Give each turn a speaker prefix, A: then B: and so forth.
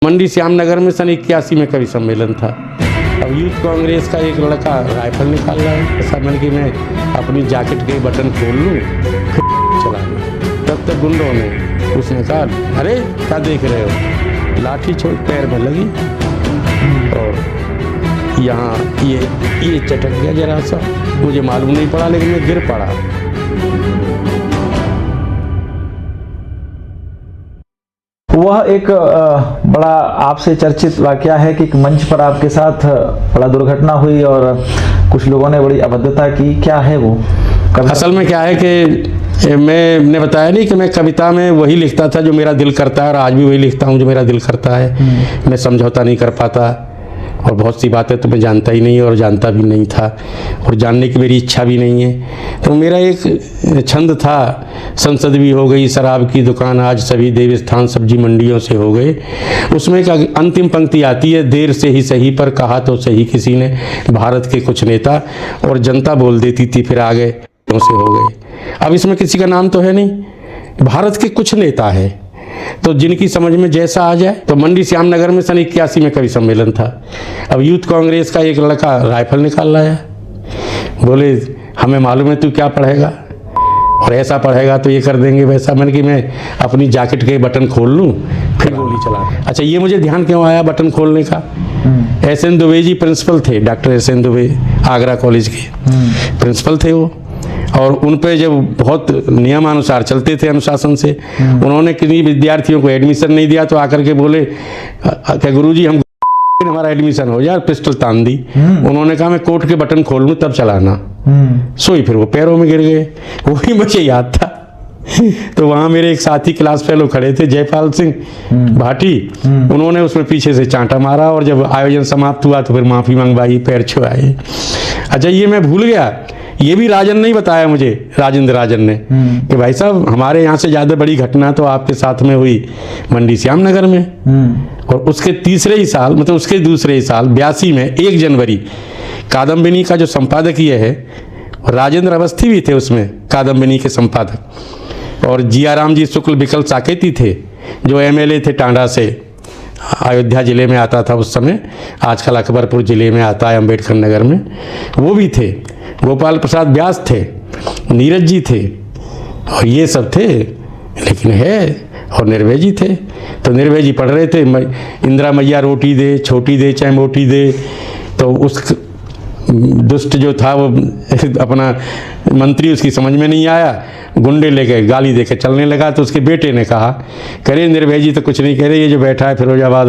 A: मंडी श्यामनगर में सन 81 में कवि सम्मेलन था। अब यूथ कांग्रेस का एक लड़का राइफल निकाल रहा है, ऐसा मन कि मैं अपनी जैकेट के बटन खोल लूँ फिर चलाना। तब तक गुंडों ने उसने कहा, अरे क्या देख रहे हो, लाठी छोड़ पैर में लगी और यहाँ ये चटक गया जरा सा, मुझे मालूम नहीं पड़ा लेकिन मैं गिर पड़ा।
B: वह एक बड़ा आपसे चर्चित वाकया है कि मंच पर आपके साथ बड़ा दुर्घटना हुई और कुछ लोगों ने बड़ी अभद्रता की। क्या है वो?
A: असल में क्या है कि मैंने बताया नहीं कि मैं कविता में वही लिखता था जो मेरा दिल करता है और आज भी वही लिखता हूँ जो मेरा दिल करता है। मैं समझौता नहीं कर पाता और बहुत सी बातें तो मैं जानता ही नहीं और जानता भी नहीं था और जानने की मेरी इच्छा भी नहीं है। तो मेरा एक छंद था, संसद भी हो गई, शराब की दुकान आज सभी देवस्थान सब्जी मंडियों से हो गए। उसमें एक अंतिम पंक्ति आती है, देर से ही सही पर कहा तो सही किसी ने भारत के कुछ नेता, और जनता बोल देती थी फिर आगे से हो गए। अब इसमें किसी का नाम तो है नहीं, भारत के कुछ नेता है तो जिनकी समझ में जैसा आ जाए। तो मंडी श्यामनगर में सन 81 में कवि सम्मेलन था। अब यूथ कांग्रेस का एक लड़का राइफल निकाल लाया, बोले हमें मालूम है तू क्या पढ़ेगा और ऐसा पढ़ेगा तो ये कर देंगे वैसा। मैंने कि मैं अपनी जैकेट के बटन खोल लूँ फिर गोली चला। अच्छा, ये मुझे ध्यान क्यों आया बटन खोलने का? एस.एन. दुबे जी प्रिंसिपल थे, doctor SN. Dubey Agra college के प्रिंसिपल थे वो, और उन पे जब बहुत नियमानुसार चलते थे अनुशासन से, उन्होंने किन्हीं विद्यार्थियों को एडमिशन नहीं दिया तो आकर के बोले क्या गुरुजी हम हमारा एडमिशन हो जाए, पिस्टल तान दी। उन्होंने कहा मैं कोट के बटन खोल लूँ तब चलाना। सोई फिर वो पैरों में गिर गए, वही मुझे याद था। तो वहाँ मेरे एक साथी क्लास फेलो खड़े थे, जयपाल सिंह भाटी, उन्होंने उसमें पीछे से चांटा मारा और जब आयोजन समाप्त हुआ तो फिर माफ़ी मंगवाई, पैर छुआए। अच्छा, ये मैं भूल गया, ये भी राजन नहीं बताया मुझे, राजेंद्र राजन ने, कि भाई साहब हमारे यहाँ से ज़्यादा बड़ी घटना तो आपके साथ में हुई मंडी श्यामनगर में। और उसके तीसरे ही साल, मतलब उसके दूसरे ही साल 82 में 1 जनवरी कादम्बिनी का जो संपादकीय है, राजेंद्र अवस्थी भी थे उसमें कादम्बिनी के संपादक, और जियाराम जी शुक्ल विकल साकेती थे जो MLA थे टांडा से, अयोध्या ज़िले में आता था उस समय, आजकल अकबरपुर ज़िले में आता है अम्बेडकर नगर में, वो भी थे। गोपाल प्रसाद व्यास थे, नीरज जी थे और ये सब थे, लेकिन है और निर्भय जी थे। तो निर्भय जी पढ़ रहे थे, इंदिरा मैया रोटी दे छोटी दे चाहे मोटी दे, तो उस दुष्ट जो था वो अपना मंत्री उसकी समझ में नहीं आया, गुंडे लेके गाली देके चलने लगा। तो उसके बेटे ने कहा, करे निर्भय जी तो कुछ नहीं कह रहे, ये जो बैठा है फिरोजाबाद